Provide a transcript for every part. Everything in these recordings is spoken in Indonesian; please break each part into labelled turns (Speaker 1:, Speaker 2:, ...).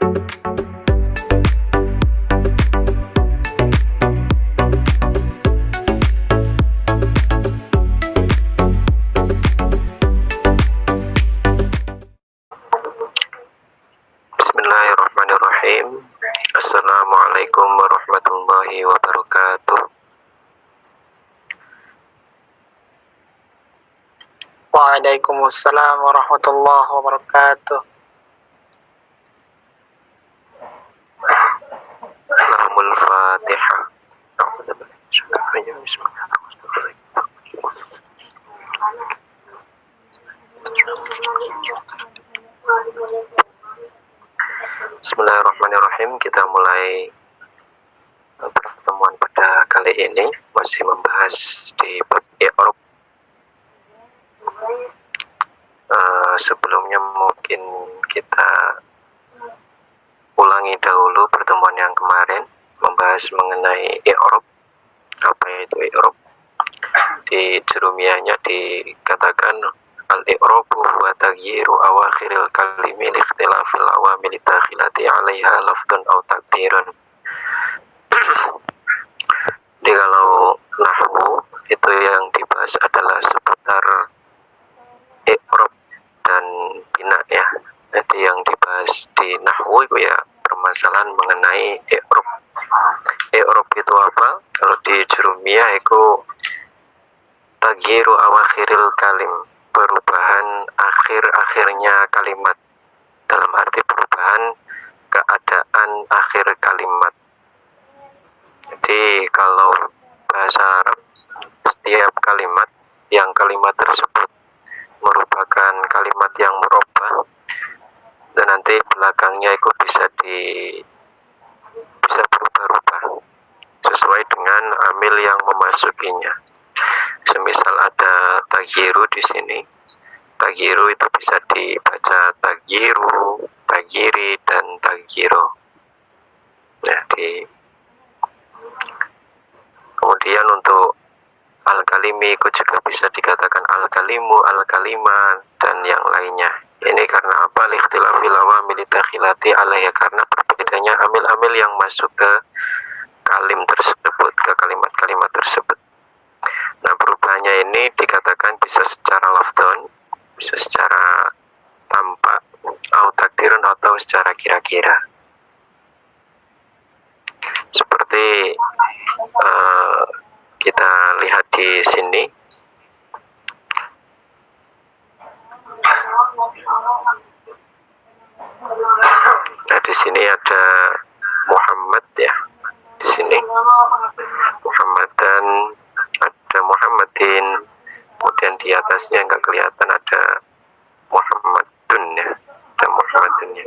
Speaker 1: Bismillahirrahmanirrahim. Assalamualaikum warahmatullahi wabarakatuh.
Speaker 2: Waalaikumsalam warahmatullahi wabarakatuh.
Speaker 1: Lahumul Fatihah. Bismillahirrahmanirrahim. Kita mulai pertemuan pada kali ini masih membahas di bab i'rab. Sebelumnya mungkin kita ulangi dahulu pertemuan yang kemarin membahas mengenai i'rab. Apa itu i'rab? Di jurumiyahnya dikatakan al-i'rabu huwa taghyiru awakhiril kalimi li ikhtilafil awamil dakhilati 'alaiha lafdun aw taqdirun. Jadi kalau nahwu itu yang dibahas adalah seputar i'rab dan bina ya. Jadi yang dibahas di nahwu itu ya permasalahan mengenai i'rab. I'rab itu apa? Kalau di jurumiyah itu taghyiru awakhiril kalim, perubahan akhir-akhirnya kalimat, dalam arti perubahan keadaan akhir kalimat. Jadi kalau bahasa Arab, setiap kalimat yang kalimat tersebut merupakan kalimat yang merubah dan nanti belakangnya itu bisa berubah-ubah sesuai dengan amil yang memasukinya. Semisal ada taghyiru di sini, taghyiru itu bisa dibaca taghyiru, taghiri, dan taghyiru. Nah, kemudian untuk al-kalimi itu juga bisa dikatakan al-kalimu, al-kalima, dan yang lainnya. Ini karena apa? Likhtilafil awamil dakhilati alaiha, karena berbedanya amil-amil yang masuk ke kalim tersebut, ke kalimat-kalimat tersebut. Nah, perubahannya ini dikatakan bisa secara lafdon, bisa secara tampak, atau takdirun, atau secara kira-kira. Seperti kita lihat di sini, nah di sini ada Muhammad ya, di sini Muhammad dan ada Muhammadin, kemudian di atasnya nggak kelihatan ada Muhammadun ya, ada Muhammadun ya.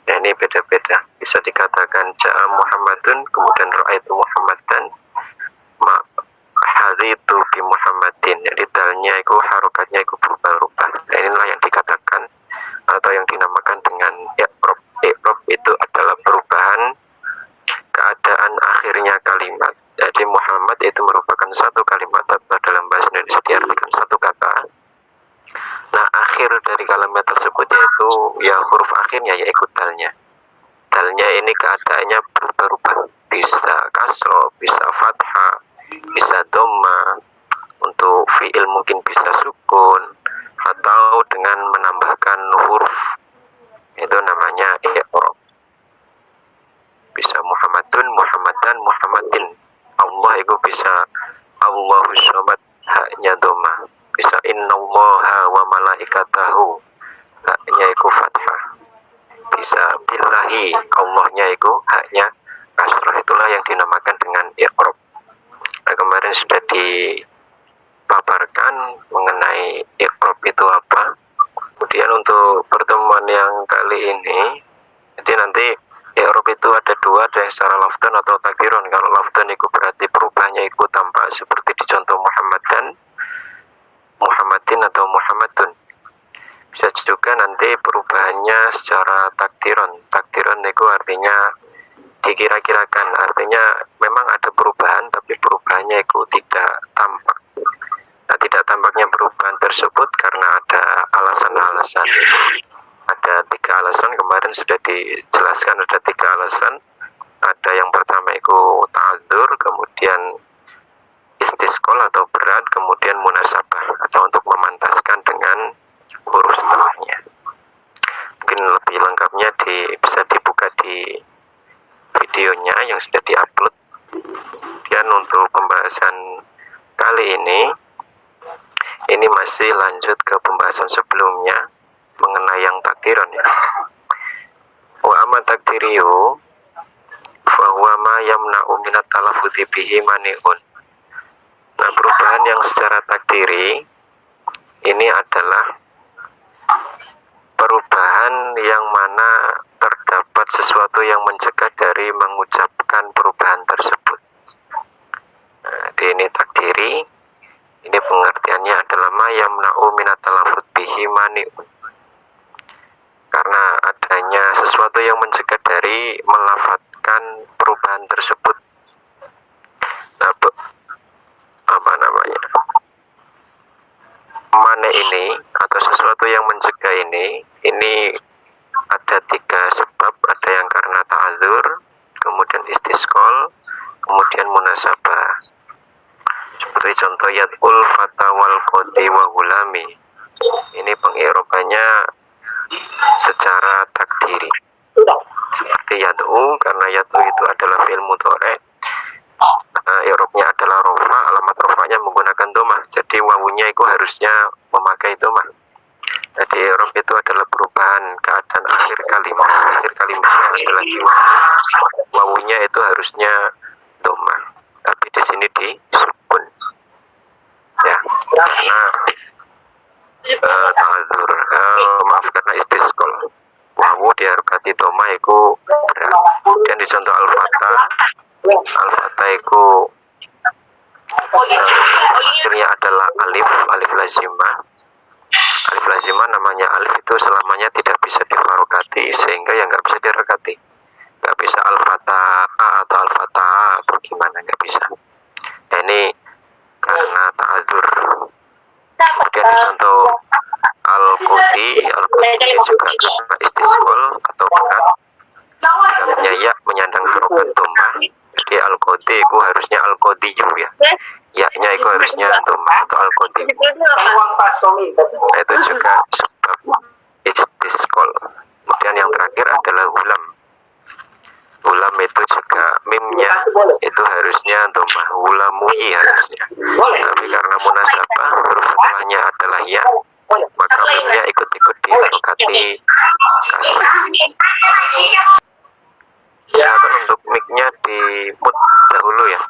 Speaker 1: Nah ini beda-beda, bisa dikatakan ja'a Muhammadun, kemudian ra'aitu Muhammadan, hadhitu bi Muhammadin. Jadi dalnya itu harokatnya itu berubah-ubah. Nah inilah yang dikatakan atau yang dinamakan dengan i'rab. I'rab itu adalah perubahan keadaan akhirnya kalimat. Jadi Muhammad itu merupakan satu kalimat atau dalam bahasa Indonesia diartikan satu kata. Nah, akhir dari kalimat tersebut yaitu ya huruf akhirnya yaitu dalnya. Dalnya ini keadaannya berubah-ubah. Bisa kasro, bisa fathah, bisa dhamma. Untuk fi'il mungkin bisa sukun atau dengan menambahkan huruf. Itu namanya i'rab. Bisa Muhammadun, Muhammadan, Muhammadin. Allah itu bisa Allahus Samad, haknya dhamma. Bisa innallaha wa malaikatahu, haknya itu fathah. Bisa billahi, Allahnya itu haknya kasrah. Itulah yang dinamakan dengan i'rab. Nah, kemarin sudah dipaparkan mengenai i'rab itu apa. Kemudian untuk pertemuan yang kali ini, jadi nanti i'rab itu ada dua, ada secara lafdan atau takdirun. Kalau lafdan itu berarti perubahannya itu tampak seperti di contoh Muhammadan, Muhammadin atau Muhammadun. Bisa juga nanti perubahannya secara takdirun. Takdirun itu artinya dikira-kirakan, artinya memang ada perubahan tapi perubahannya itu tidak tampak. Nah, tidak tampaknya perubahan tersebut karena ada alasan-alasan. Ada 3 alasan kemarin sudah dijelaskan, ada 3 alasan. Ada yang pertama itu ta'adzur, kemudian istisqol atau berat, kemudian munasabah atau untuk memantaskan dengan huruf setelahnya. Mungkin lebih lengkapnya bisa dibuka di videonya yang sudah diupload. Dan untuk pembahasan kali ini masih lanjut ke pembahasan sebelumnya mengenai yang takdiran ya. Wa amma takdiriyu fa huwa ma yamna'u minat talaffuzi bihi mani'un. Nah, perubahan yang secara takdiri ini adalah perubahan yang mana terdapat sesuatu yang mencegah dari mengucapkan perubahan tersebut. Nah, ini takdiri, ini pengertiannya adalah ma yamna'u minat talaffuz bihi mani'un. Karena adanya sesuatu yang mencegah dari melafadzkan perubahan tersebut. Nah, mane ini atau sesuatu yang mencegah ini ada 3 sebab. Ada yang karena ta'adzur, kemudian istisqol, kemudian munasabah. Seperti contoh yad'ul fata wal qoti wa gulami. Ini pengirobannya secara takdiri. Seperti yad'u, karena yad'u itu adalah fi'il mudhari'. I'rabnya adalah rofa, alamat rofanya menggunakan domah. Jadi wawunya itu harusnya memakai domah. Jadi i'rab itu adalah perubahan keadaan akhir kalimat. Akhir kalimatnya adalah wawunya itu harusnya domah, tapi di sini disukun. Ya, karena ta'adzur, maaf, karena istisqol. Wawu diharokati domah itu berat. Dan di contoh al-fatah itu akhirnya adalah alif lazimah. Alif lazimah namanya alif itu selamanya tidak bisa diharokati, sehingga yang nggak bisa diharokati. Nggak bisa al-fatah atau al-fatah atau gimana, nggak bisa. Nah, ini karena ta'adzur. Kemudian di contoh al-qoti juga karena istisqol atau berat. Artinya ya menyandang harokat domah. Jadi al-qoti itu harusnya al-qodiyu ya. Ya-nya itu harusnya domah atau al-qodiyu. Nah, itu juga sebab istisqol. Kemudian yang terakhir adalah hulam. Hulam itu juga mimnya itu harusnya domah, hulamuyi harusnya. Tapi karena munasabah huruf setelahnya adalah ya, maka mimnya ikut-ikut diharokati kasar. Silakan untuk mic-nya di mute dahulu ya,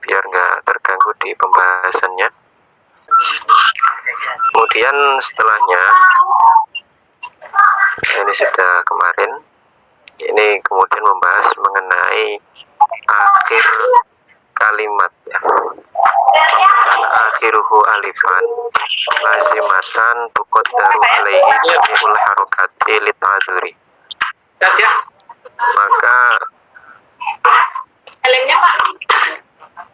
Speaker 1: biar nggak terganggu di pembahasannya. Kemudian setelahnya, ini sudah kemarin, ini kemudian membahas mengenai akhir kalimat ya. Kan akhiruhu alifan lazimatan tuqaddaru alaihi jami'ul harokati lit'adzuri. Maka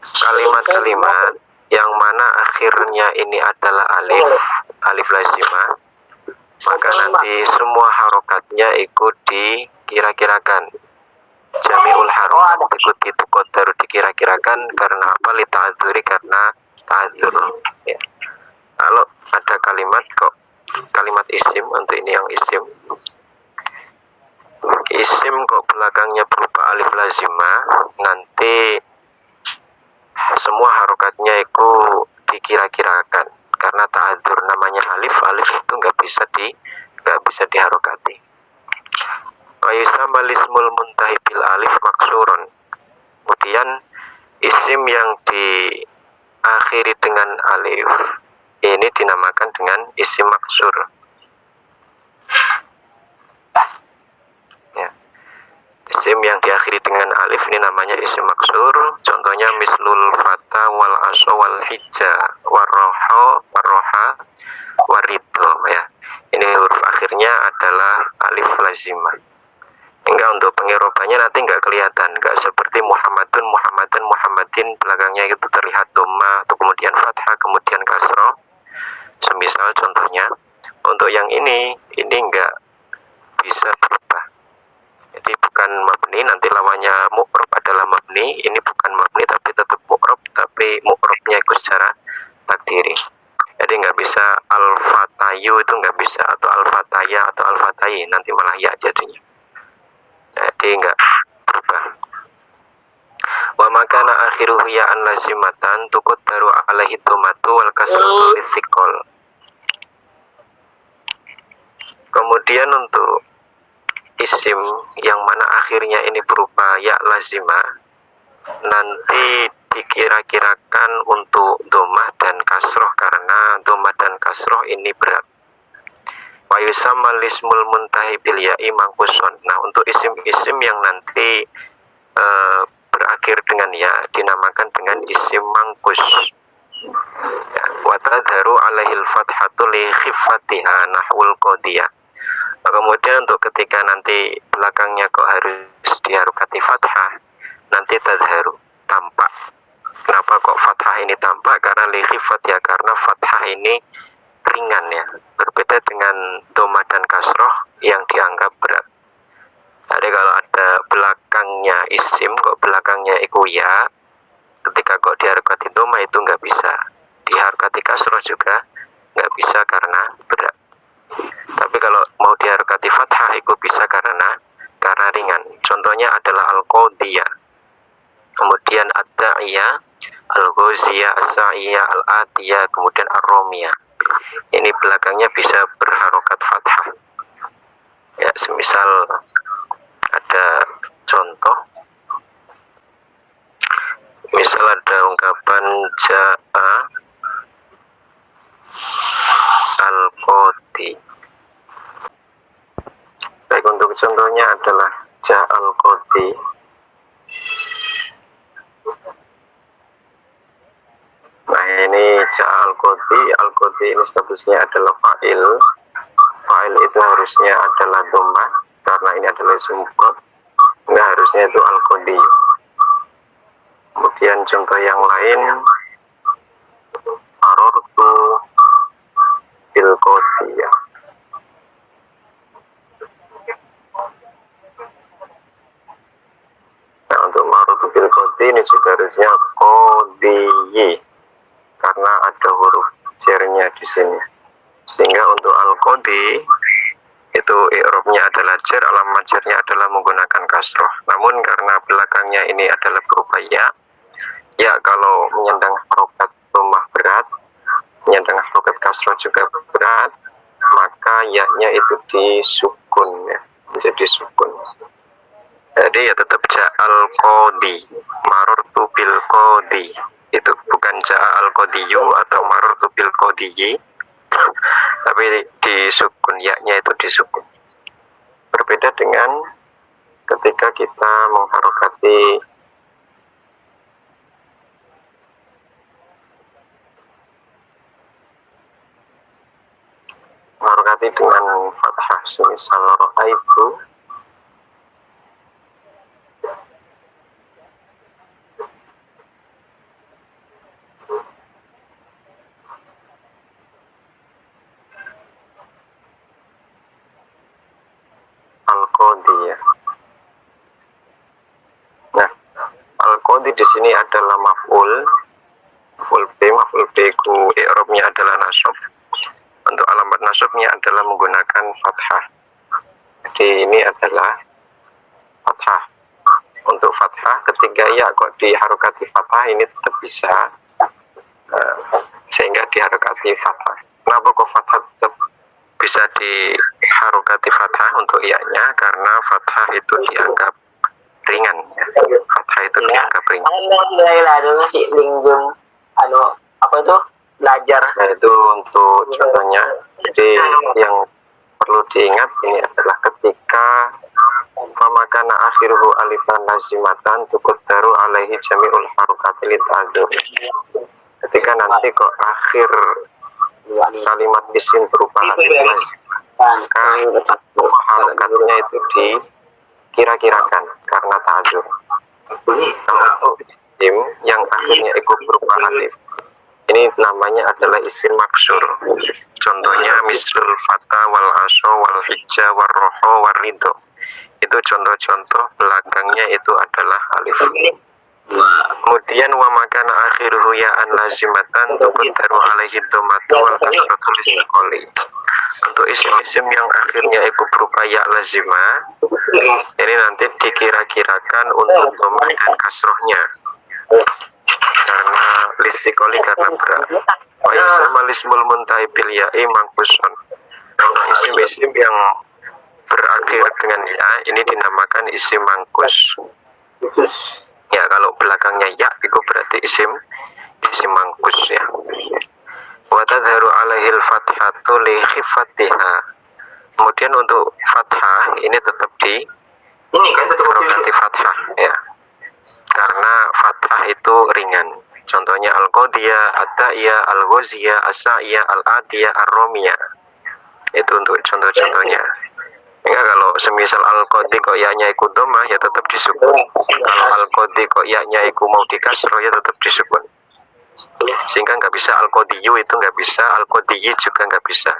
Speaker 1: kalimat-kalimat yang mana akhirnya ini adalah alif lazimah, maka nanti semua harokatnya ikut dikira-kirakan. Jami'ul harokat ikut dituqaddaru dikira-kirakan. Karena apa? Lita'adzuri, karena ta'adzur ya. Kalau ada kalimat isim, untuk ini yang isim kok belakangnya berupa alif lazimah, nanti semua harokatnya itu dikira-kirakan karena ta'adzur. Namanya alif itu nggak bisa diharokati. Wa yusamma ismul muntahi bil alif maksurun. Kemudian isim yang diakhiri dengan alif ini dinamakan dengan isim maksur. Ya. Isim yang diakhiri dengan alif ini namanya isim maksur. Contohnya mislul fata wal aso wal hijja warroha warido ya. Ini huruf akhirnya adalah alif lazimah. Hingga untuk pengirobannya nanti nggak kelihatan, nggak seperti Muhammadun, Muhammadin belakangnya itu terlihat dhamma atau kemudian fathah kemudian kasroh. Semisal contohnya untuk yang ini nggak bisa berubah. Jadi bukan mabni, nanti lawannya mu'rab adalah mabni, ini bukan mabni tapi tetap mu'rab, tapi mu'rabnya itu secara takdiri. Jadi nggak bisa al-fatayu, itu nggak bisa, atau al-fataya atau al-fatayi, nanti malah ya jadinya. Jadi nggak berubah. Wa makana akhiruhu ya'an lazimatan tuqaddaru alaihi dhammatu wal kasratu lithiqal. Kemudian untuk isim yang mana akhirnya ini berupa ya lazimah, nanti dikira-kirakan untuk domah dan kasroh, karena domah dan kasroh ini berat. Wa yusamma lismul muntahi bil ya'i mangkusun. Nah, untuk isim-isim yang nanti berakhir dengan ya dinamakan dengan isim mangkus. Ya, wa tadharu alaihil fathatu li khiffatiha nahwul qadiyah. Nah, kemudian untuk ketika nanti belakangnya kok harus diharokati fathah, nanti tadharu, tampak. Kenapa kok fathah ini tampak? Karena li khiffatiha, karena fathah ini ringan ya, berbeda dengan dhamma dan kasroh yang dianggap berat. Jadi kalau ada belakangnya isim, kok belakangnya iku ya, ketika kok diharokati dhamma itu nggak bisa, diharokati kasroh juga nggak bisa karena berat. Tapi kalau mau diharokati fathah itu bisa karena ringan. Contohnya adalah al-qadiyah, kemudian ad-da'iyah, al-ghaziyah, as-sa'iyah, al-atiyah, kemudian ar-romiyah. Ini belakangnya bisa berharokat fathah. Ya, semisal ada contoh, misal ada ungkapan ja'a al-qadi. Baik, untuk contohnya adalah ja'a al-qadi. Nah, ini ja'a al-qadi ini statusnya adalah fa'il. Fa'il itu harusnya adalah dhammah, karena ini adalah isim mufrad. Enggak, harusnya itu al-qadi. Kemudian contoh yang lain, marartu bil qadiyah. Nah, untuk marartu bil qadi ini juga harusnya qadiyi, karena ada huruf jernya di sini. Sehingga untuk al-qadi itu i'rabnya adalah jar, alamat jarnya adalah menggunakan kasroh. Namun karena belakangnya ini adalah berupa ya kalau menyandang harokat dhammah berat, menyandang harokat kasroh juga berat, maka ya-nya itu disukun ya, menjadi sukun. Jadi ya tetap ja'al qadi, marartu bil qadi. Itu bukan ja'al qadiyu atau marartu bil qadiyi, tapi disukun, ya-nya itu disukun. Berbeda dengan ketika kita mengharokati dengan fathah, semisal ra'aitu al-qadi ya. Nah, al-qadi di sini adalah maf'ul B ku i'rabnya adalah nasab. Untuk alamat nasabnya adalah menggunakan fathah. Jadi ini adalah fathah. Untuk fathah ketika ya kok diharokati fathah ini tetap bisa, sehingga diharokati fathah. Kenapa kok fathah tetap bisa diharokati fathah untuk iya-nya? Karena fathah itu dianggap ringan ya. Fathah itu dianggap ringan.
Speaker 2: Ada ngasih link Zoom apa itu belajar.
Speaker 1: Nah, itu untuk contohnya. Jadi yang perlu diingat ini adalah ketika famakana akhiruhu alifan lazimatan tuqaddaru alaihi jami'ul harokati lit'adzur. Ketika nanti kok akhir kalimat isim berupa alif lazim, maka harokatnya itu dikira-kirakan karena ta'adzur. Kalau isim yang akhirnya ikut berupa alif, ini namanya adalah isim maksur. Contohnya mislul fata wal aso wal hijja wal roho wal ridho. Itu contoh-contoh belakangnya itu adalah alif. Kemudian wa makana akhiruhu ya'an lazimatan tuqaddaru alaihi dhammatu wal kasratu lisqali. Untuk isim-isim yang akhirnya itu berupa ya lazimah, ini nanti dikira-kirakan untuk dhammah dan kasrohnya. Karena lisqali karena berat. Wa isma lismul muntahi bil ya'i mangkusun. Isim-isim yang berakhir dengan ya ini dinamakan isim mangkus. Ya, kalau belakangnya ya itu berarti isim mangkus ya. Wa tadharu alaihil fathatu li khifatiha. Kemudian untuk fathah ini tetap di harokati fathah ya. Karena fathah itu ringan. Contohnya al-qadiyah, ad-da'iyah, al-ghaziyah, as-sa'iyah, al-adiyah, ar-romiyah. Itu untuk contoh-contohnya. Enggak, kalau semisal al-qadi kok ya-nya ikut dhammah ya tetap disukun. Kalau al-qadi kok ya-nya ikut mau dikasroh ya tetap disukun. Sehingga nggak bisa al-qadiyu itu nggak bisa, al-qadiyi juga nggak bisa.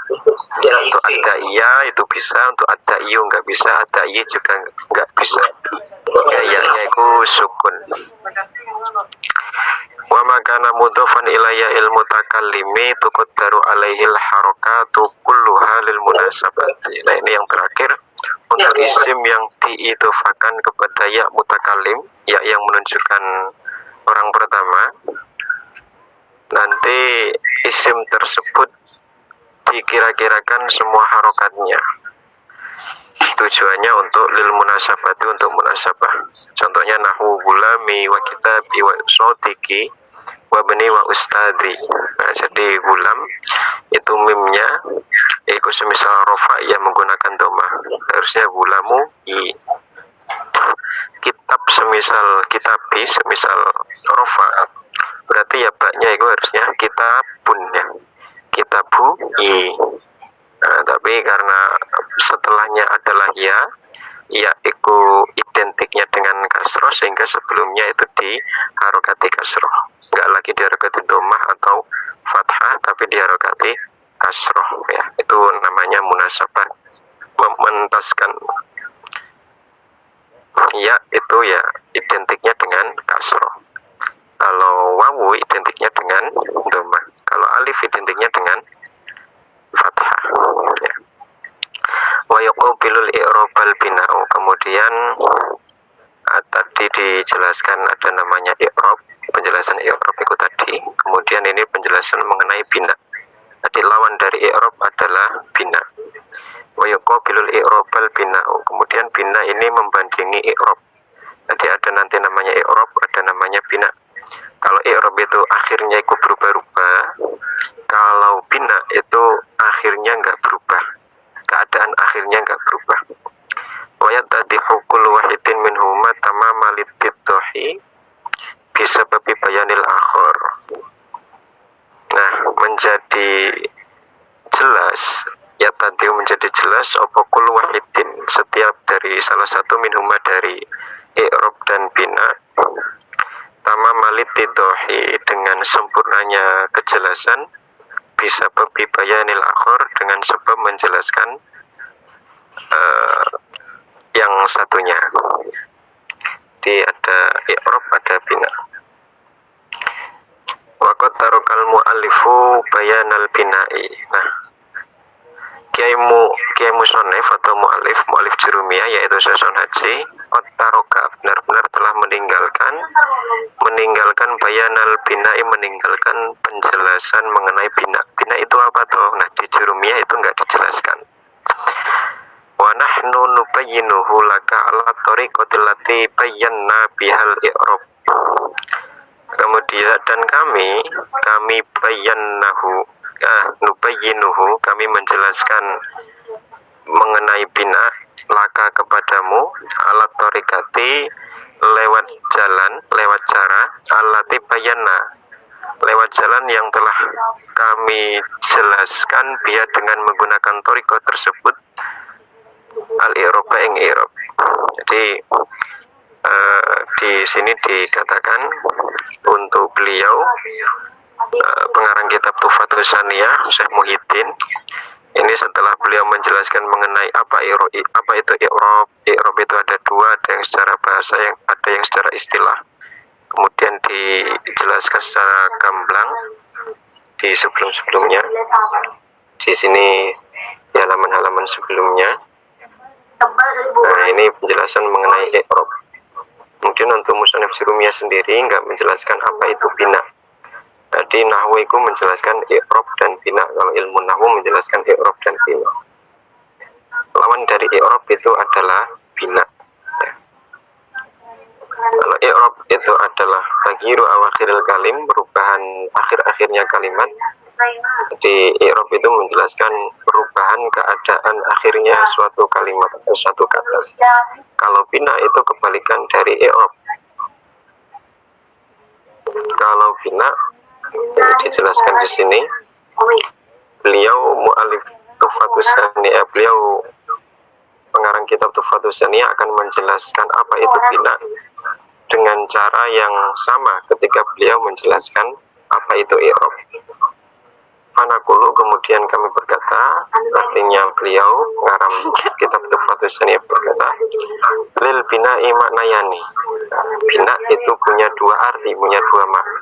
Speaker 1: Untuk ad-da'iyah itu bisa, untuk ad-da'iyu nggak bisa, ad-da'iyi juga nggak bisa. Ya-nya itu sukun. Wa makana mudhofan ilayya ilmu takallimi tuqaddaru alaihil harakatu kulluha lil munasabati. Nah, ini yang terakhir untuk isim yang diidhofakan kepada ya mutakallim, ya yang menunjukkan orang pertama. Nanti isim tersebut dikira-kirakan semua harokatnya. Tujuannya untuk lil munasabati, untuk munasabah. Contohnya nahwu gulami wa kitabi wa sodiki wa bani wa ustadi. Nah, jadi gulam itu mimnya yaitu semisal rofa yang menggunakan dhammah, harusnya gulamu i. Kitab semisal kitabi semisal rofa, berarti ya baknya itu harusnya kitabun ya, kitabu i. Nah, tapi karena setelahnya adalah ya itu identiknya dengan kasroh, sehingga sebelumnya itu di harokati kasroh, nggak lagi di harokati dhammah atau fathah, tapi di harokati kasroh ya. Itu namanya munasabah, mementaskan ya itu ya identiknya dengan kasroh. Kalau wawu identiknya dengan dhammah, kalau alif identiknya dengan fathah ya. Wa yuqabilul i'rabal bina'u. Kemudian tadi dijelaskan ada namanya i'rab, penjelasan i'rab itu tadi. Kemudian ini penjelasan mengenai bina. Jadi lawan dari i'rab adalah bina. Wa yuqabilul i'rabal bina'u. Kemudian bina ini membandingi i'rab. Jadi ada nanti namanya i'rab, ada namanya bina. Kalau i'rab itu akhirnya itu berubah-ubah, kalau bina itu akhirnya nggak berubah, keadaan akhirnya nggak berubah. Wayat tadi hukul wahidin minhuma tamama litiddohi bisa babi bayanil akhor. Nah, menjadi jelas ya, tadi menjadi jelas opokul wahidin, setiap dari salah satu minhuma dari i'rab dan bina, tamama litiddohi dengan sempurnanya kejelasan, bisa babi bayanil akhor dengan sebab menjelaskan yang satunya. Di ada i'rab, ada bina. Waqad tarokal mu'allifu bayanal bina'i. Nah, Kiai Musonef atau mu'alif jurumiyah yaitu Sason Haji, qad taroka, benar-benar telah meninggalkan bayanal bina'i, meninggalkan penjelasan mengenai bina. Bina itu apa toh? Nah, di jurumiyah itu enggak dijelaskan. Wa nahnu nubayyinuhu laka ala tariqatil lati bayyana bihal i'rab. Kemudian dan kami bayyanahu, nubayyinuhu, kami menjelaskan mengenai bina laka kepadamu ala tariqati, lewat jalan, lewat cara, alati bayyana, lewat jalan yang telah kami jelaskan biar dengan menggunakan tariqah tersebut al-i'rab ing i'rab. Jadi di sini dikatakan untuk beliau pengarang kitab Tuhfatus Saniyah Syekh Muhyiddin Ini setelah beliau menjelaskan mengenai apa itu i'rab. I'rab itu ada dua, ada yang secara bahasa, ada yang secara istilah. Kemudian dijelaskan secara gamblang di sebelum-sebelumnya. Di sini di halaman-halaman sebelumnya. Nah, ini penjelasan mengenai i'rab. Kemudian untuk musannif Jurumiyah sendiri nggak menjelaskan apa itu bina. Jadi nahwu itu menjelaskan i'rab dan bina. Kalau ilmu nahwu menjelaskan i'rab dan bina. Lawan dari i'rab itu adalah bina. Kalau i'rab itu adalah taghyiru awakhiril kalim, perubahan akhir-akhirnya kalimat. Jadi i'rab itu menjelaskan perubahan keadaan akhirnya suatu kalimat atau suatu kata. Kalau bina itu kebalikan dari i'rab. Kalau bina dijelaskan di sini, beliau mu'alif Tuhfatus Saniyah, beliau pengarang kitab Tuhfatus Saniyah akan menjelaskan apa itu bina dengan cara yang sama ketika beliau menjelaskan apa itu i'rab. Manakulu kemudian kami berkata, artinya beliau pengarang kitab Tuhfatus Saniyah berkata, lil bina'i maknayani. Bina itu punya dua arti, punya dua makna.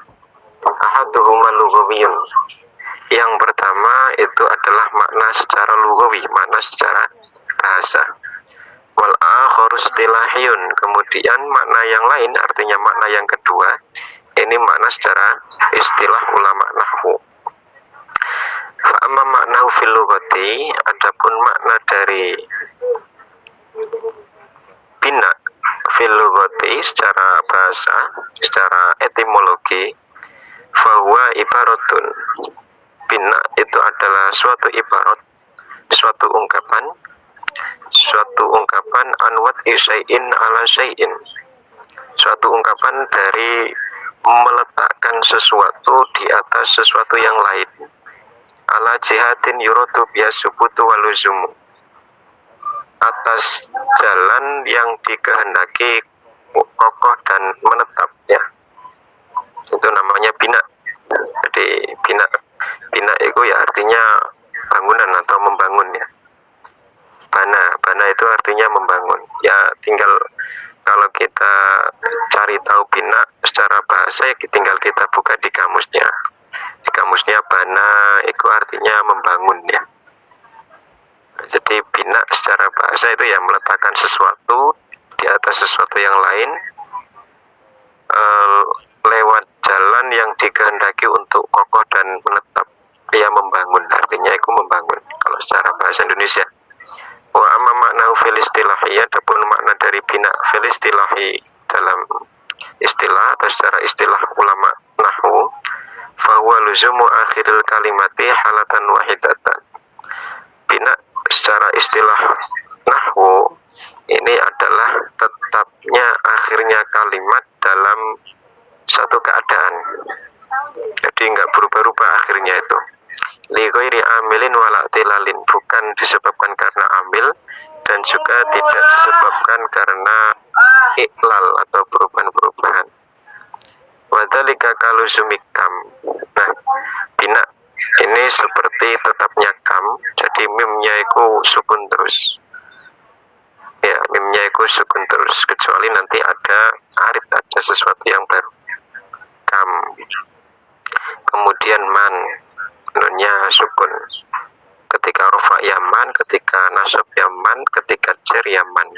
Speaker 1: Ahaduhuma lughawiyun. Yang pertama itu adalah makna secara lughawi, makna secara bahasa. Wal akharu istilahiyun. Kemudian makna yang lain, artinya makna yang kedua, ini makna secara istilah ulama nahwu. Fa amma maknahu fil lughati, adapun makna dari bina fil lughati secara bahasa, secara etimologi, fahuwa ibaratun. Bina itu adalah suatu ibarat, suatu ungkapan anwat isyai'in ala syai'in, suatu ungkapan dari meletakkan sesuatu di atas sesuatu yang lain, ala jihatin yuradu biyasubutu waluzumu, atas jalan yang dikehendaki kokoh dan menetap, ya. Itu namanya bina. Jadi bina itu ya artinya bangunan atau membangun, ya. Bana itu artinya membangun. Ya tinggal kalau kita cari tahu bina secara bahasa, ya tinggal kita buka di kamusnya. Di kamusnya bana itu artinya membangun, ya. Jadi bina secara bahasa itu ya meletakkan sesuatu di atas sesuatu yang lain, lewat jalan yang dikehendaki untuk kokoh dan menetap. Dia membangun, artinya itu membangun kalau secara bahasa Indonesia. Wa amma maknahu fil istilahi, adapun makna dari bina fil istilahi dalam istilah atau secara istilah ulama nahwu, fa huwa luzumu akhiril kalimati halatan wahidatan. Bina secara istilah nahwu ini adalah tetapnya akhirnya kalimat dalam satu keadaan. Jadi nggak berubah-ubah akhirnya itu. Li ghairi amilin wala tilalin, bukan disebabkan karena amil dan juga tidak disebabkan karena iklal atau perubahan-perubahan. Wadzalika kaluzumikam. Nah, bina ini seperti tetapnya kam, jadi mimnya itu sukun terus. Ya, mimnya itu sukun terus, kecuali nanti ada arif, ada sesuatu yang baru. Kam. Kemudian man, nunnya sukun. Ketika rofa yaman, ketika nasab yaman, ketika jar yaman.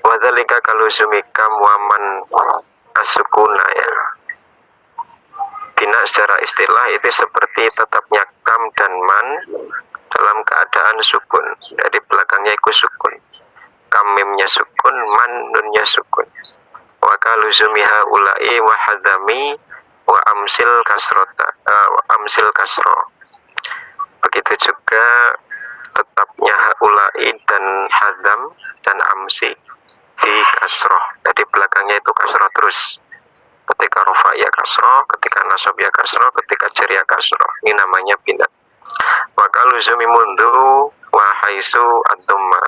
Speaker 1: Wadzalika kaluzumikam waman asukuna, ya. Bina secara istilah itu seperti tetapnya kam dan man dalam keadaan sukun. Jadi belakangnya itu sukun. Kam mimnya sukun, man nunnya sukun. Wa kaluzumiha ulai wa hadami wa amsil kasrota, amsil kasro. Begitu juga tetapnya ulai dan hadam dan amsi di kasroh. Jadi belakangnya itu kasroh terus. Ketika rofa ya kasroh, ketika nasab ya kasroh, ketika jar ya kasroh. Ini namanya bina. Maka luzumi mundu wa haisu ad-dhamma.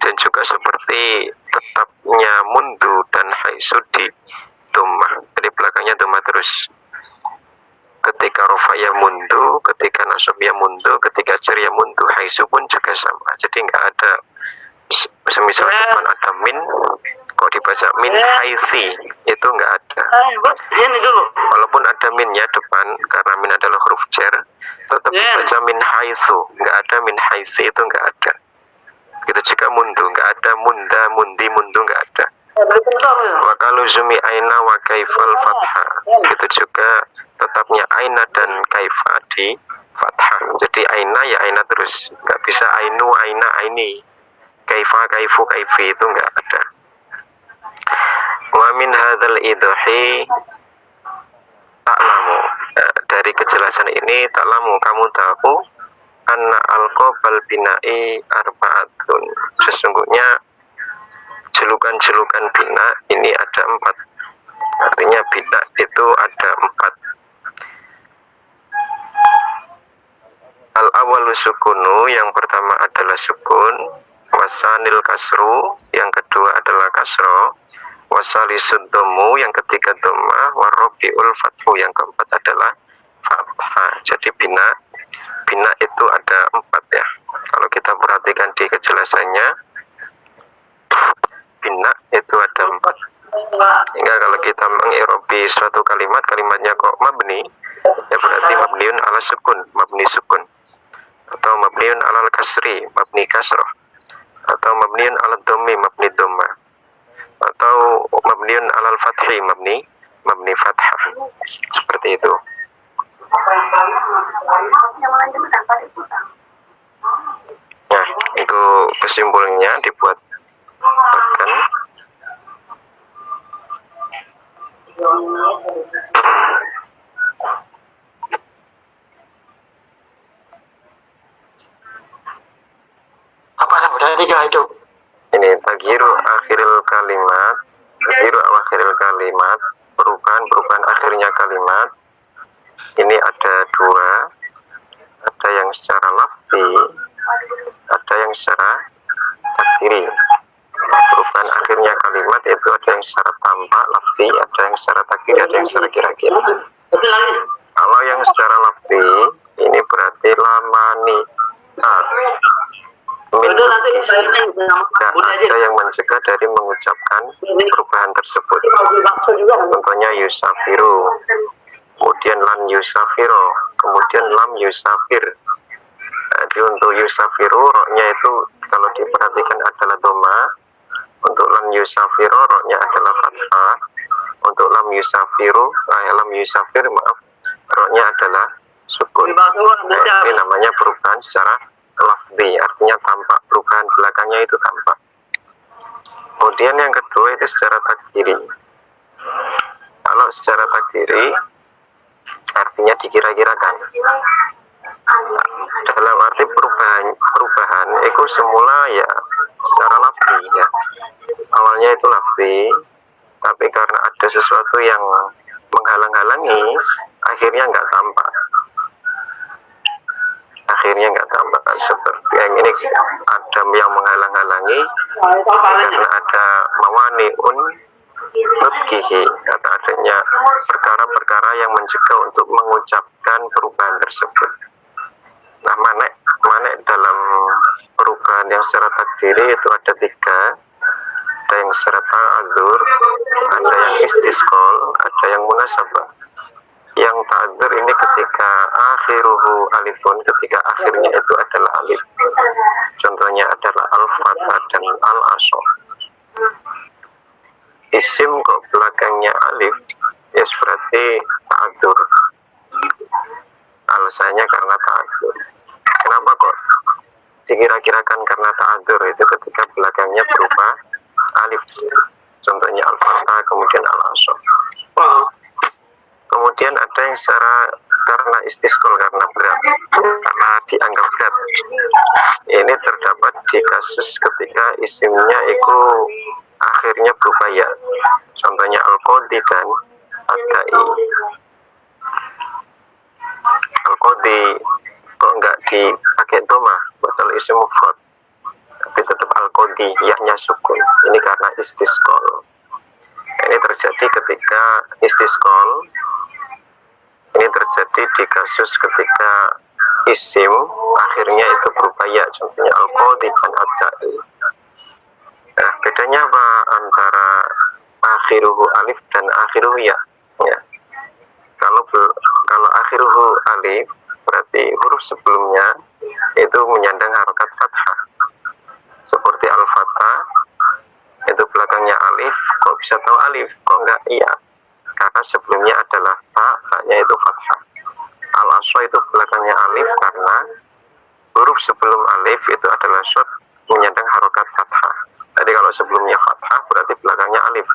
Speaker 1: Dan juga seperti tetapnya mundu dan haisu di dhammah. Jadi belakangnya dhammah terus. Ketika rofa ya mundu, ketika nasab ya mundu, ketika jar ya mundu. Haisu pun juga sama. Jadi nggak ada semisal depan ada min, kok dibaca min haitsi, itu nggak ada.
Speaker 2: Ini dulu.
Speaker 1: Walaupun ada minnya depan, karena min adalah huruf jar, tetap dibaca min haitsu, nggak ada min haitsi, itu nggak ada. Begitu juga mundu, nggak ada munda, mundi, mundu nggak ada. Wa kaluzumi aina wa kaifal fathah. Begitu juga tetapnya aina dan kaifa di fathah. Jadi aina ya aina terus, nggak bisa ainu, aina, aini. Kaifa, kaifu, kaifi, itu nggak ada. Wa min hadzal idhi ta'lamu. Dari kejelasan ini ta'lamu, kamu tahu anna alqabal bina'i arba'atun. Sesungguhnya julukan-julukan bina ini ada 4. Artinya bina itu ada 4. Al awalu sukunu, yang pertama adalah sukun. Wasanil kasru, yang kedua adalah kasro. Wasalisud domu, yang ketiga doma. Warobiul fathu, yang keempat adalah fathah. Jadi bina itu ada 4 ya. Kalau kita perhatikan di kejelasannya, bina itu ada 4. Hingga kalau kita mengirobi suatu kalimat, kalimatnya kok mabni, ya berarti mabniun ala sukun, mabni sukun. Atau mabniun ala kasri, mabni kasroh. Atau mabniun ala dhammi, mabni dhamma. Atau mabniun ala fathi, mabni fathah. Seperti itu. Nah, itu kesimpulannya dibuat tekan.
Speaker 2: Apa sebenarnya itu?
Speaker 1: Ini taghiru akhiril kalimat, taghiru akhiril kalimat, perubahan akhirnya kalimat. Ini ada 2, ada yang secara lafzi, ada yang secara takdiri. Perubahan akhirnya kalimat itu ada yang secara tampak lafzi, ada yang secara takdiri, ada yang secara kira-kira. Kalau yang secara lafzi ini berarti lamani ada yang mencegah dari mengucapkan perubahan tersebut. Contohnya yusafiru, kemudian lan yusafiro, kemudian lam yusafir. Jadi untuk yusafiru roknya itu kalau diperhatikan adalah doma. Untuk lam yusafiro roknya adalah fathah. Untuk lam yusafir roknya adalah sukun. Nah, ini namanya perubahan secara lafzi, artinya tampak, perubahan belakangnya itu tampak. Kemudian yang kedua itu secara takdiri. Kalau secara takdiri artinya dikira-kirakan. Dalam arti perubahan itu semula ya secara lafzi ya. Awalnya itu lafzi, tapi karena ada sesuatu yang menghalang-halangi, akhirnya nggak tampak. Seperti yang ini ada yang menghalang-halangi karena ada mawani'un nutkihi, karena adanya perkara-perkara yang mencegah untuk mengucapkan perubahan tersebut. Nah, manek dalam perubahan yang secara takdiri itu ada 3. Ada yang secara ta'adzur, ada yang istisqol, ada yang munasabah. Yang ta'adzur ini ketika akhiruhu alifun, ketika akhirnya itu adalah alif. Contohnya adalah al-fatah dan al-asoh. Isim kok belakangnya alif, ya berarti ta'adzur. Alasannya karena ta'adzur. Kenapa kok dikira-kirakan karena ta'adzur? Itu ketika belakangnya berubah alif. Contohnya al-fatah, kemudian al-asoh. Kemudian ada yang secara karena istisqol, karena berat, karena dianggap berat. Ini terdapat di kasus ketika isimnya itu akhirnya berubah ya. Contohnya al-qadhi dan ad-da'i. Al-qadhi kok enggak dipakai dhamma, padahal isim mufrad, tapi tetap al-qadhi, yaknya sukun. Ini karena istisqol. Ini terjadi ketika istisqol. Ini Ini terjadi di kasus ketika isim akhirnya itu berupa ya, contohnya al-qadhi dan ad-da'i. Nah, bedanya apa antara akhiruhu alif dan akhiruhu ya? Ya. Kalau akhiruhu alif berarti huruf sebelumnya itu menyandang harokat fathah. Seperti al-fatah itu belakangnya alif, kok bisa tahu alif? Kok enggak iya? Karena sebelumnya adalah ta, ta-nya itu fathah. Al-aswa itu belakangnya alif karena huruf sebelum alif itu adalah shad menyandang harokat fathah. Jadi kalau sebelumnya fathah berarti belakangnya alif.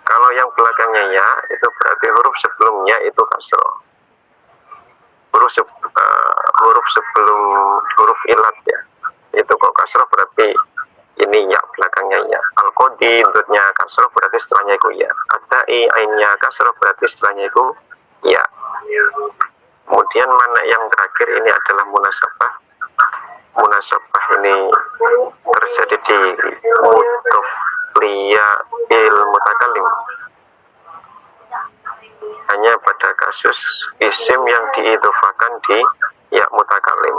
Speaker 1: Kalau yang belakangnya ya itu berarti huruf sebelumnya itu kasroh. Huruf sebelum huruf ilat ya itu kok kasroh berarti ini ya belakangnya ya. Al-qadhi dotnya kasroh berarti setelahnya itu ya. Ad-da'i ainnya kasroh berarti setelahnya itu ya. Kemudian mana yang terakhir ini adalah munasabah. Munasabah ini terjadi di mudhof liya il mutakallim. Hanya pada kasus isim yang diidhofakan di ya mutakallim.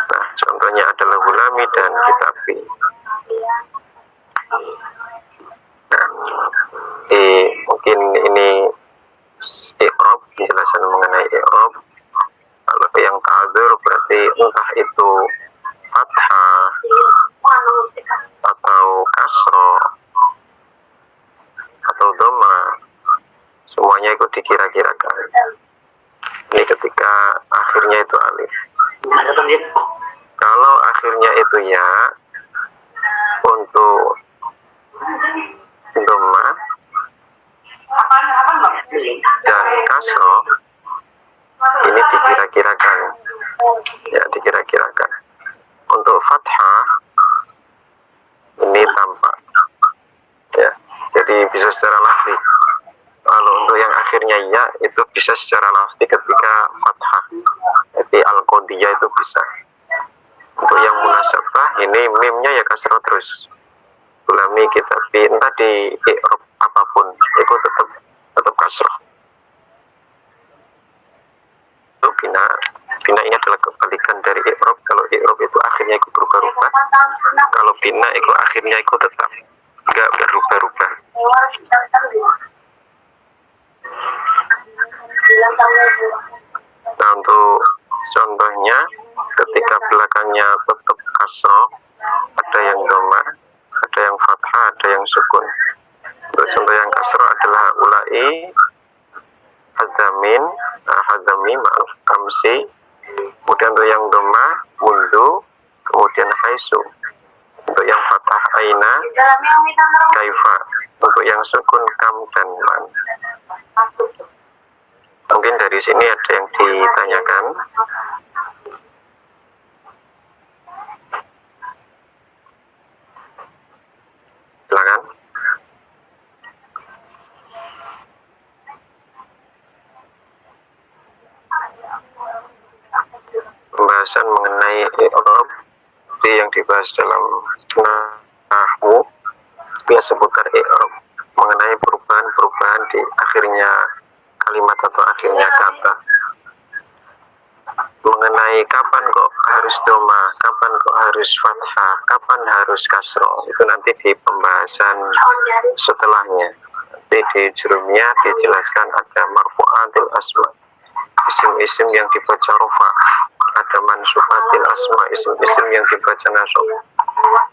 Speaker 1: Nah, contohnya adalah gulami dan kitabi. Nah, mungkin ini i'rab, penjelasan mengenai i'rab. Kalau yang ta'adzur berarti entah itu fathah atau kasro atau dhamma, semuanya itu dikira-kirakan. Ini ketika akhirnya itu alif. Kalau akhirnya itu ya, untuk dhamma dan kasro ini dikira-kirakan ya, dikira-kirakan. Untuk fathah ini tampak ya, jadi bisa secara lafzi. Kalau untuk yang akhirnya ya itu bisa secara lafzi ketika fathah, jadi al-qadhiyah itu bisa. Untuk yang munasabah ini mimnya ya kasroh terus, ulami kitabi, entah di i'rab apapun itu tetap kasroh. Bina ini adalah kebalikan dari i'rab. Kalau i'rab itu akhirnya itu berubah-ubah, kalau bina itu akhirnya itu tetap enggak berubah-ubah. Nah, untuk contohnya ketika belakangnya tetap kasroh, ada yang dhamma, ada yang fathah, ada yang sukun. Untuk contoh yang kasroh adalah ulai, hadamin, hadami, maaf, amsi. Kemudian untuk yang dhamma mundu, kemudian haisu. Untuk yang fathah aina, kaifa. Untuk yang sukun kam dan man. Mungkin dari sini ada yang ditanyakan. Silakan. Pembahasan mengenai i'rab yang dibahas dalam nahwu ya seputar i'rab, mengenai perubahan-perubahan di akhirnya kalimat atau akhirnya kata. Mengenai kapan kok harus dhamma, kapan kok harus fathah, kapan harus kasroh, itu nanti di pembahasan setelahnya. Nanti di jurumnya dijelaskan ada marfu'atil asma, isim-isim yang dibaca rofa, ada mansubatil asma, isim-isim yang dibaca nasab,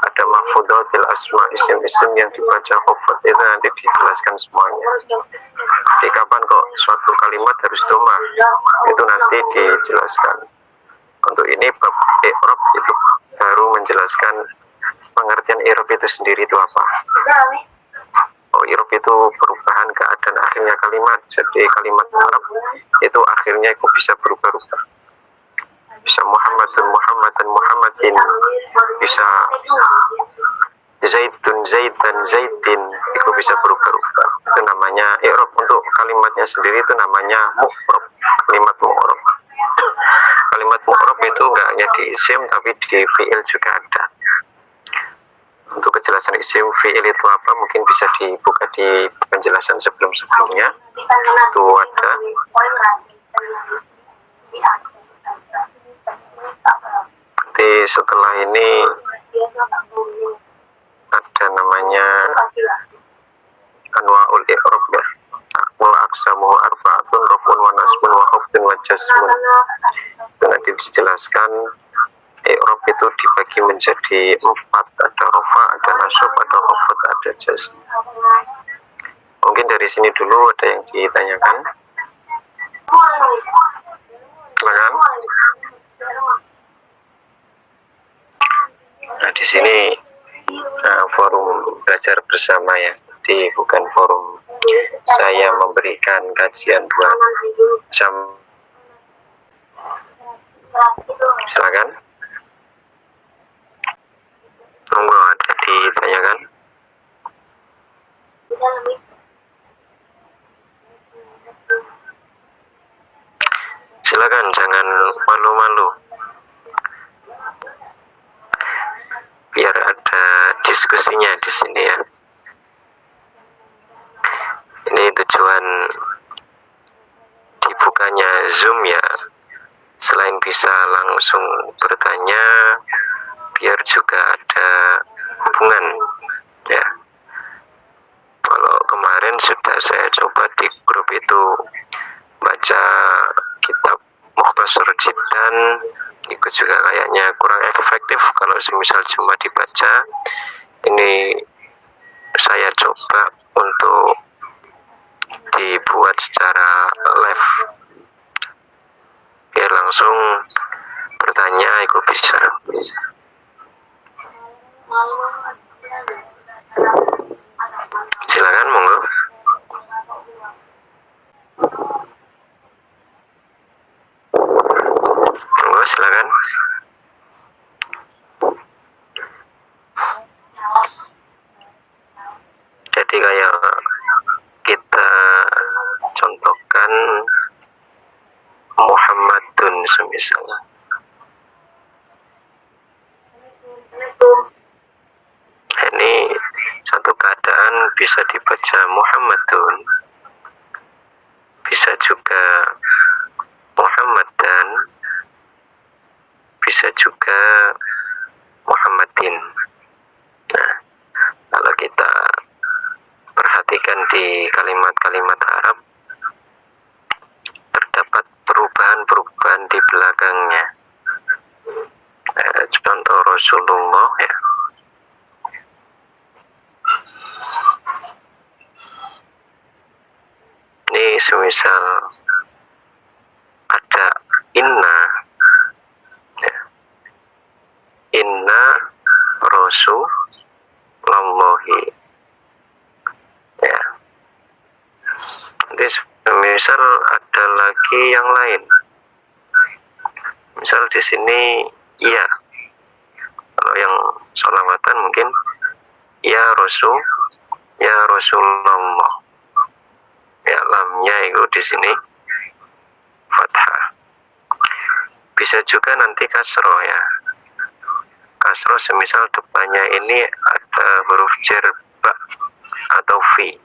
Speaker 1: ada mahfudatil asma, isim-isim yang dibaca khofat. Itu nanti dijelaskan semuanya. Jadi kapan kok suatu kalimat harus dhamma, itu nanti dijelaskan. Untuk ini bab i'rab itu baru menjelaskan pengertian i'rab itu sendiri itu apa. Oh, i'rab itu perubahan keadaan akhirnya kalimat. Jadi kalimat Arab itu akhirnya itu bisa berubah-ubah. Bisa Muhammadun, Muhammadan, Muhammadin, bisa Zaidun, Zaidan, Zaidin, itu bisa berubah-ubah. Itu namanya i'rab. Untuk kalimatnya sendiri itu namanya mu'rab, kalimat mu'rab. Kalimat mu'rab itu enggak hanya di isim tapi di fi'il juga ada. Untuk kejelasan isim fi'il itu apa mungkin bisa dibuka di penjelasan sebelum-sebelumnya. Itu ada Nanti setelah ini ada namanya anwaul i'rab ya. Wal aqsamu arba'atun raf'un wa nasbun wa khafdun wa jazmun. Itu nanti dijelaskan i'rab itu dibagi menjadi 4, ada rafa, ada nasab, ada khafd, ada jazm. Mungkin dari sini dulu ada yang ditanyakan. Silakan. Nah, di sini forum belajar bersama ya. Jadi bukan forum saya memberikan kajian buat silakan. Monggo ada ditanyakan. Silakan, jangan malu-malu. Biar ada diskusinya di sini ya. Ini tujuan dibukanya Zoom ya. Selain bisa langsung bertanya, biar juga ada hubungan ya. Kalau kemarin sudah saya coba di grup itu baca kitab Mukhtasar Jiddan, itu juga kayaknya kurang efektif kalau semisal cuma dibaca. Ini saya coba untuk dibuat secara live biar langsung bertanya itu bisa. Silakan, monggo. Monggo, silakan. Jadi kayak kita contohkan Muhammadun semisal. Ini satu keadaan bisa dibaca Muhammadun, bisa juga Muhammadan, bisa juga Muhammadin. Nah, kalau kita perhatikan di kalimat-kalimat Arab, terdapat perubahan-perubahan di belakangnya. Contoh Rasulullah ya. Ini semisal ada inna ya. Inna Rasulullahi ya. Nanti misal ada lagi yang lain. Misal di sini iya. Kalau yang sholawatan mungkin ya Rasul, ya Rasulullah. Ya, lamnya itu di sini fathah. Bisa juga nanti kasroh ya. Kasroh semisal depannya ini ada huruf jar ba atau fi.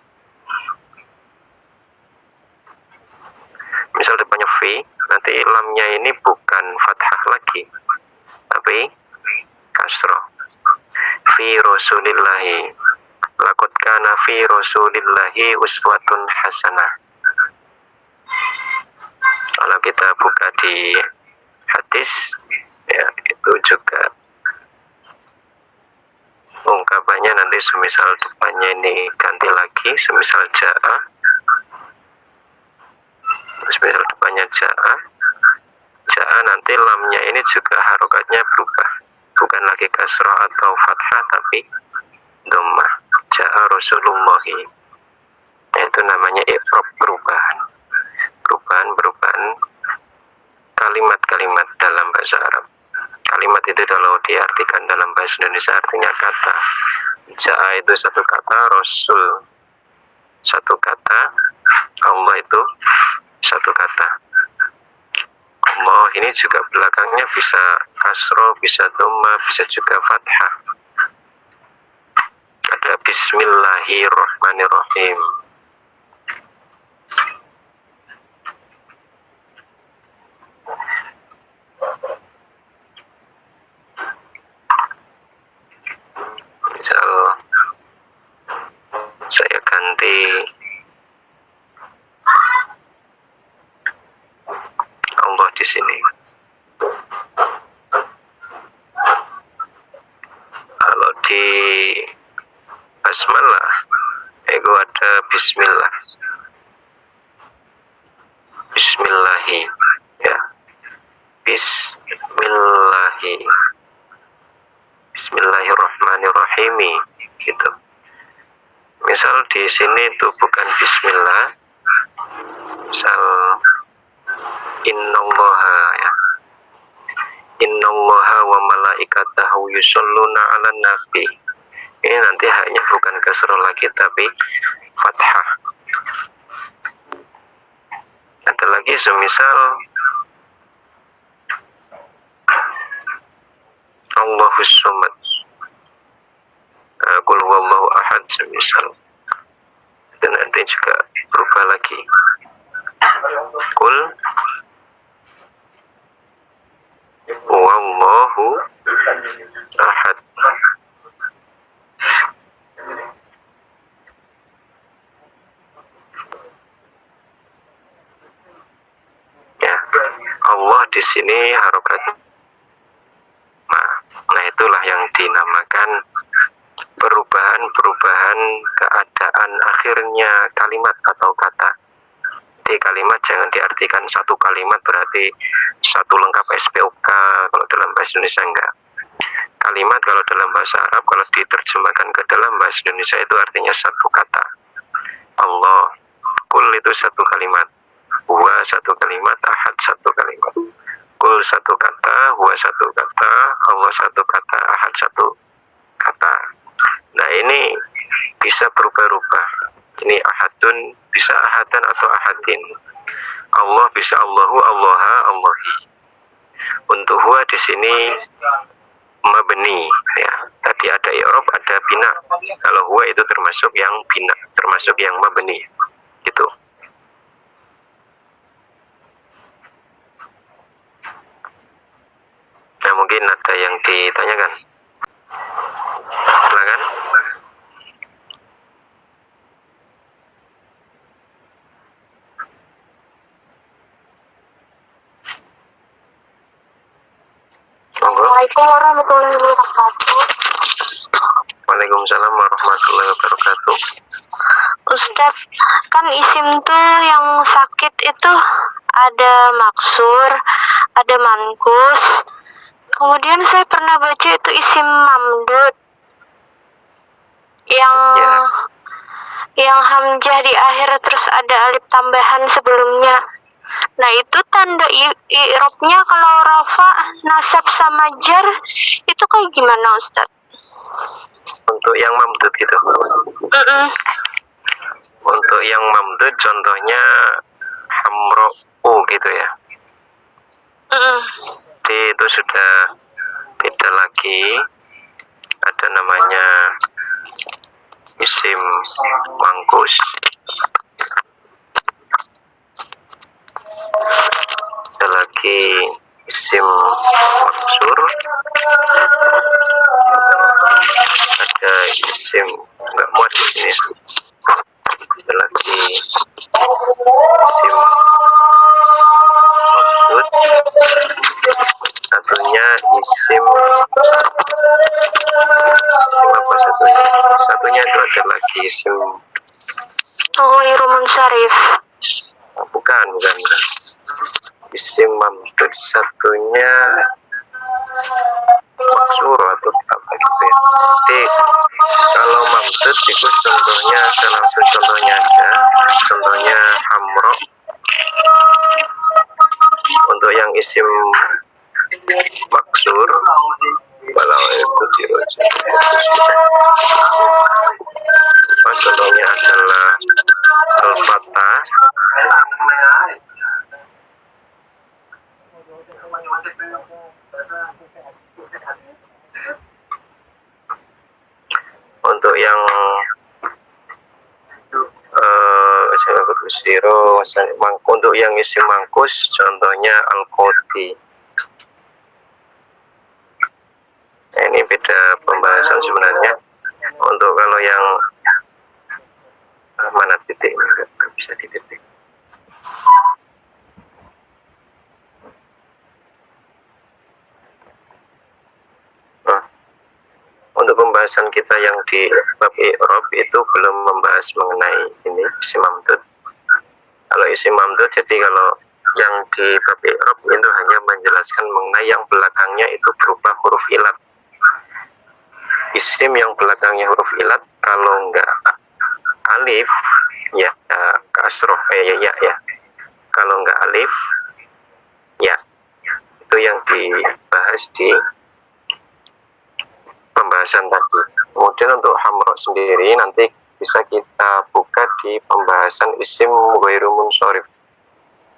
Speaker 1: Misal depannya fi, nanti lamnya ini bukan fathah lagi, tapi kasroh. Fi Rasulillahi, laqad kana fi Rasulillahi uswatun hasanah. Kalau kita buka di hadis ya, itu juga ungkapannya nanti semisal depannya ini ganti lagi, semisal ja'a, semisal depannya ja'a, ja'a nanti lamnya ini juga harokatnya berubah, bukan lagi kasrah atau fathah tapi dhammah. Ja'a Rasulullahi, itu namanya i'rab, perubahan kalimat-kalimat dalam bahasa Arab. Kalimat itu kalau diartikan dalam bahasa Indonesia artinya kata. Ja'a itu satu kata, Rasul satu kata, Allah itu satu kata. Allah ini juga belakangnya bisa kasroh, bisa dhammah, bisa juga fathah. Ada Bismillahirrahmanirrahim. Kalau di basmalah itu ada bismillah, bismillahi, ya, bismillahi, bismillahirrahmanirrahim gitu. Misal di sini itu bukan bismillah, misal innallaha, ya, innallaha wa malaikatahu yusholluna 'alan nabi. Ini nanti haknya bukan kasroh lagi tapi fathah. Ada lagi semisal Allahus Somad, Qul huwallahu ahad semisal, itu nanti juga berubah lagi. Qul huwallahu ahad. Ya, Allah di sini harokat. Nah, itulah yang dinamakan perubahan keadaan akhirnya kalimat atau kata. Jadi kalimat jangan diartikan satu kalimat berarti satu lengkap SPOK, kalau dalam bahasa Indonesia enggak. Kalimat kalau dalam bahasa Arab kalau diterjemahkan ke dalam bahasa Indonesia itu artinya satu kata. Allah, kul itu satu kalimat, huwa satu kalimat, ahad satu kalimat. Kul satu kata, huwa satu kata, Allah satu kata, ahad satu kata. Nah, ini bisa berubah-ubah. Ini ahadun bisa ahadan atau ahadin. Allah bisa Allahu, Allaha, Allahi. Untuk huwa di sini mabni, ya. Tadi ada i'rab, ada bina. Kalau huwa itu termasuk yang bina, termasuk yang mabni. Gitu. Nah, mungkin ada yang ditanyakan. Silakan.
Speaker 3: Assalamualaikum warahmatullahi wabarakatuh.
Speaker 1: Waalaikumsalam warahmatullahi wabarakatuh.
Speaker 3: Ustadz, kan isim tuh yang sakit itu ada maksur, ada mankus. Kemudian saya pernah baca itu isim mamdud yang hamzah di akhir terus ada alif tambahan sebelumnya. Nah, itu tanda i'rabnya kalau rafa, nasab sama jar itu kayak gimana, Ustadz?
Speaker 1: Untuk yang mamdud gitu. Untuk yang mamdud contohnya hamro'u gitu ya. Jadi itu sudah beda lagi. Ada namanya isim mangkus. Ada lagi isim maksur. Ada isim enggak muat di sini. Ada lagi isim maksud. Satunya isim apa satunya? Satunya itu ada lagi isim
Speaker 3: Ghairu munsharif.
Speaker 1: bukan. Isim mamdud satunya maksur atau apa gitu ya. Jadi kalau mamdud itu contohnya, saya langsung contohnya aja. Contohnya hamro. Untuk yang isim maksur, kalau itu dirujuk. Contohnya adalah al-fatah. Untuk yang untuk yang isim mangkus contohnya al-qoti. Nah, ini beda pembahasan sebenarnya. Untuk kalau yang mana titiknya nggak bisa dititik. untuk pembahasan kita yang di bab i'rab itu belum membahas mengenai ini isim mamdud. Kalau isim mamdud, jadi kalau yang di bab i'rab itu hanya menjelaskan mengenai yang belakangnya itu berupa huruf ilat. Isim yang belakangnya huruf ilat kalau enggak alif ya kasroh ya. Kalau enggak alif ya, itu yang dibahas di pembahasan tadi. Kemudian untuk hamro sendiri nanti bisa kita buka di pembahasan isim ghairu munsharif.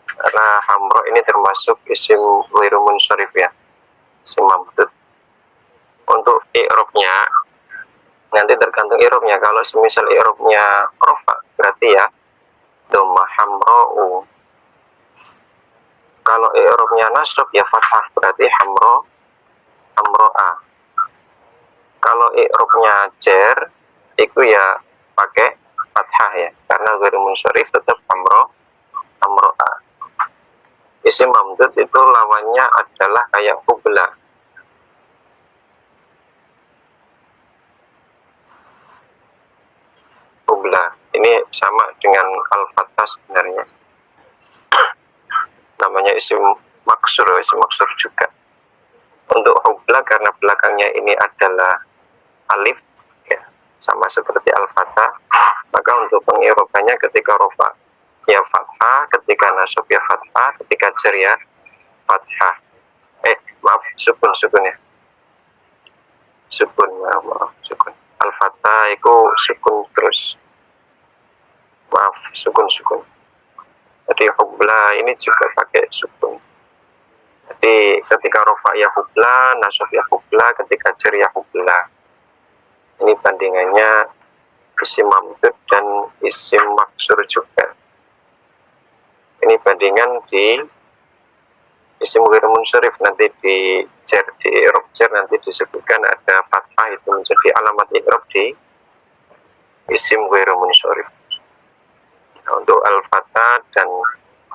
Speaker 1: Karena hamro ini termasuk isim ghairu munsharif ya, isim mamdud. Untuk i'rabnya nanti tergantung i'rabnya. Kalau semisal i'rabnya rafa berarti ya dhamma hamra'u. Kalau i'rabnya nasab ya fathah berarti hamro'a. Kalau i'rabnya jar itu ya pakai fathah ya, karena ghairu munsharif tetap hamro'a. Isim mamdud itu lawannya adalah kayak hubla. Ini sama dengan al-fathah sebenarnya. Namanya isim maksur juga. Untuk hubla karena belakangnya ini adalah alif ya, sama seperti al-fathah, maka untuk pengirobannya ketika rofa ya fathah, ketika nasab ya fathah, ketika jar ya fathah. Sukun ya. Sukun. Al-fathah itu sukun terus. Sukun. Jadi hubla ini juga pakai sukun. Jadi ketika rofa ya hubla, nasab ya hubla, ketika jar ya hubla. Ini bandingannya isim mamdud dan isim maksur juga. Ini bandingan di isim ghairu munsharif, nanti di jar, di i'rab jar nanti disebutkan ada fathah, itu menjadi alamat i'rab di isim ghairu munsharif. Nah, untuk al-fathah dan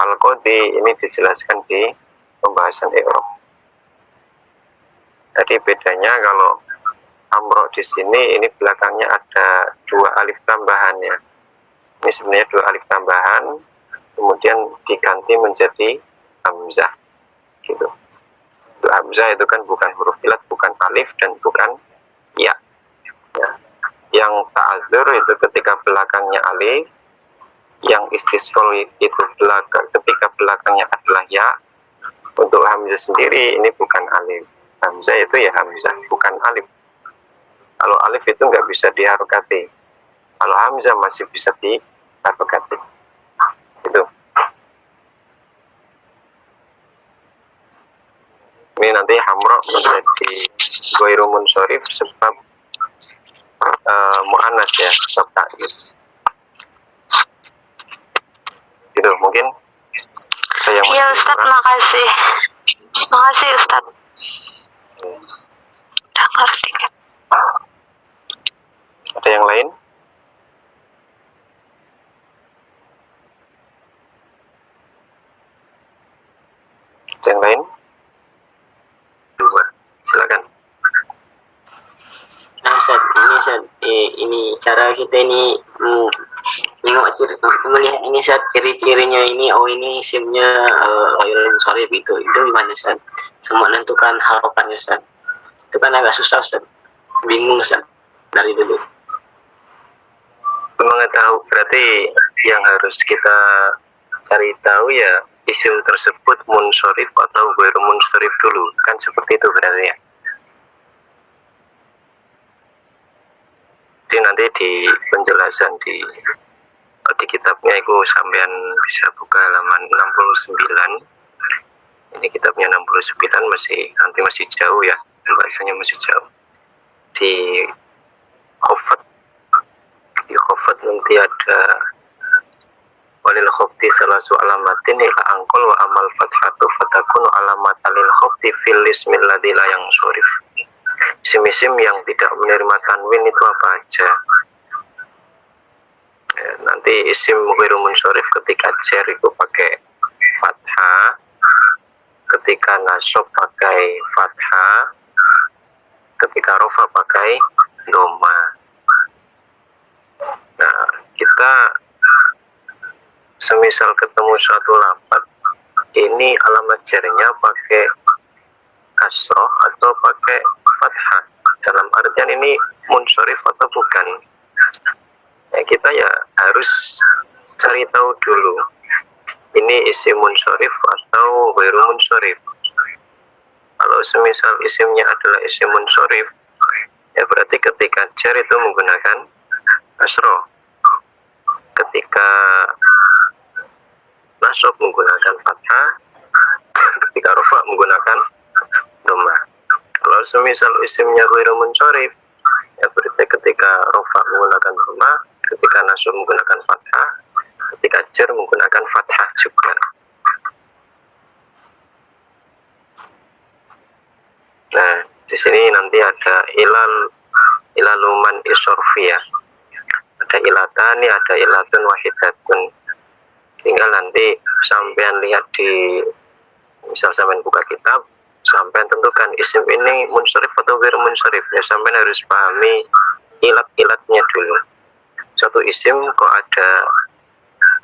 Speaker 1: al-qadhi ini dijelaskan di pembahasan i'rab. Jadi bedanya kalau amro di sini ini belakangnya ada 2 alif tambahannya. Ini sebenarnya 2 alif tambahan, kemudian diganti menjadi hamzah, gitu. Untuk hamzah itu kan bukan huruf ilat, bukan alif dan bukan ya. Yang ta'adzur itu ketika belakangnya alif, yang istisqal itu ketika belakangnya adalah ya. Untuk hamzah sendiri ini bukan alif. Hamzah itu ya hamzah, bukan alif. Kalau alif itu nggak bisa diharokati. Kalau hamzah masih bisa diharokati. Itu. Ini nanti hamro menjadi ghairu munsharif sebab mu'annas ya, sebab ta'nis. Gitu mungkin.
Speaker 3: Iya Ustadz, makasih. Makasih Ustadz. Udah ngerti kan?
Speaker 1: Ada yang lain? Ada yang lain? Silakan.
Speaker 2: Nah Ustaz, ini cara kita ini melihat ini Ustaz, ciri-cirinya ini, ini isimnya ghairu munsharif itu gimana Ustaz? Semua menentukan harokannya Ustaz. Itu kan agak susah Ustaz. Bingung Ustaz dari dulu.
Speaker 1: Mengetahui berarti yang harus kita cari tahu ya isim tersebut munsharif atau ghairu munsharif dulu, kan seperti itu berarti ya. Jadi nanti di penjelasan di kitabnya itu sampean bisa buka halaman 69. Ini kitabnya 69 masih jauh ya, bahasanya masih jauh. Di khofat nanti ada walil khofti salasu alamatin ila angkol wa amal fathatu fatakun alamat alil khofti fil ismil ladzi la yansurif. Isim-isim yang tidak menerima tanwin itu apa aja? Nanti isim ghairu munsharif ketika jar itu pakai fathah, ketika nasab pakai fathah, ketika rofa pakai doma. Nah, kita semisal ketemu suatu lafaz, ini alamat jarnya pakai kasroh atau pakai fathah. Dalam artian ini munsorif atau bukan. Ya, kita ya harus cari tahu dulu. Ini isim munsorif atau ghairu munsorif. Kalau semisal isimnya adalah isim munsorif, ya berarti ketika jar itu menggunakan kasroh. Ketika nasab menggunakan fathah, ketika rafa menggunakan doma. Kalau semisal isimnya ghairu munsorif, ya berarti ketika rafa menggunakan doma, ketika nasab menggunakan fathah, ketika jar menggunakan fathah juga. Nah, di sini nanti ada ilaluman isorfiyah. Ada ilatani, ada ilatun wahidatun. Tinggal nanti sampean lihat di, misal sampean buka kitab, sampean tentukan isim ini munsorif atau ghairu munsorif. Ya, sampean harus pahami ilat-ilatnya dulu. Satu isim kok ada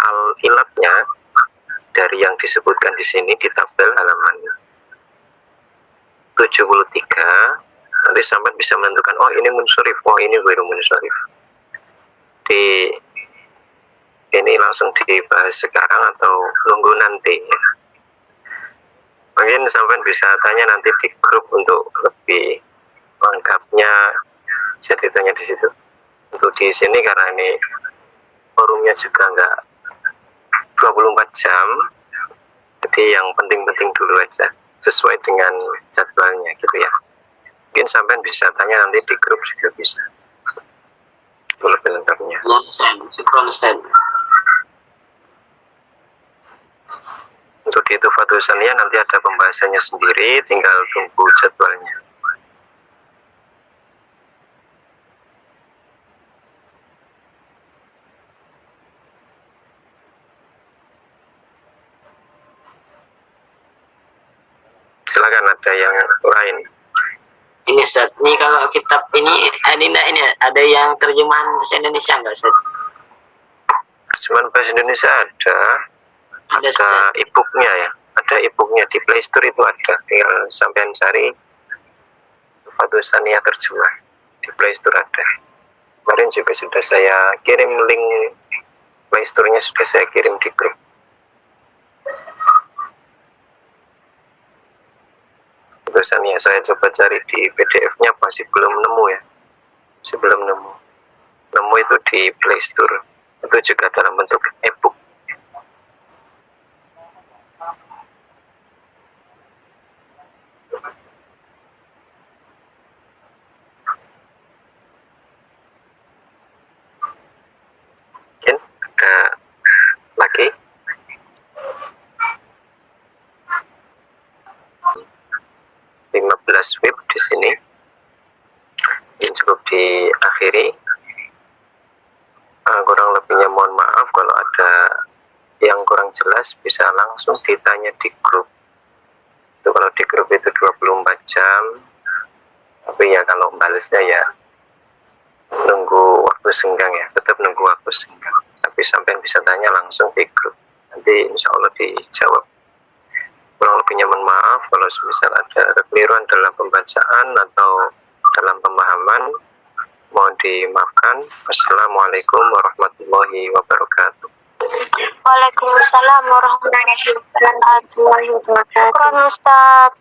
Speaker 1: al-ilatnya dari yang disebutkan di sini di tabel halaman 73, nanti sampean bisa menentukan, oh ini munsorif, oh ini ghairu munsorif. Ini langsung dibahas sekarang atau nunggu nanti ya? Mungkin sampean bisa tanya nanti di grup untuk lebih lengkapnya, jadi tanya di situ. Untuk di sini karena ini forumnya juga nggak 24 jam, jadi yang penting-penting dulu aja sesuai dengan jadwalnya gitu ya. Mungkin sampean bisa tanya nanti di grup juga bisa lebih lengkapnya. Untuk di Tuhfatul Saniyah nanti ada pembahasannya sendiri, tinggal tunggu jadwalnya. Silakan, ada yang lain.
Speaker 2: Ini Ustaz, ini kalau kitab ini ada yang terjemahan bahasa Indonesia enggak Ustaz?
Speaker 1: Terjemahan bahasa Indonesia ada
Speaker 2: Ustaz.
Speaker 1: e-booknya ya, ada e-booknya di Play Store itu ada, tinggal sampean cari Tuhfatul Saniyah terjemah di Play Store ada. Kemarin juga sudah saya kirim link Play Store-nya, sudah saya kirim di grup. Tulisannya saya coba cari di PDF-nya, masih belum nemu ya, masih belum nemu. Nemu itu di Play Store, itu juga dalam bentuk e-book. Mungkin ada lagi. 15 web di sini. Ini cukup diakhiri. Kurang lebihnya mohon maaf, kalau ada yang kurang jelas bisa langsung ditanya di grup. Itu kalau di grup itu 24 jam. Tapi ya kalau balasnya ya nunggu waktu senggang ya, tetap nunggu waktu senggang. Tapi sampai bisa tanya langsung di grup. Nanti insya Allah dijawab. Kurang lebihnya mohon maaf kalau misal ada kekeliruan dalam pembacaan atau dalam pemahaman, mohon dimaafkan. Wassalamualaikum warahmatullahi wabarakatuh.
Speaker 3: Waalaikumsalam warahmatullahi wabarakatuh. Ustaz.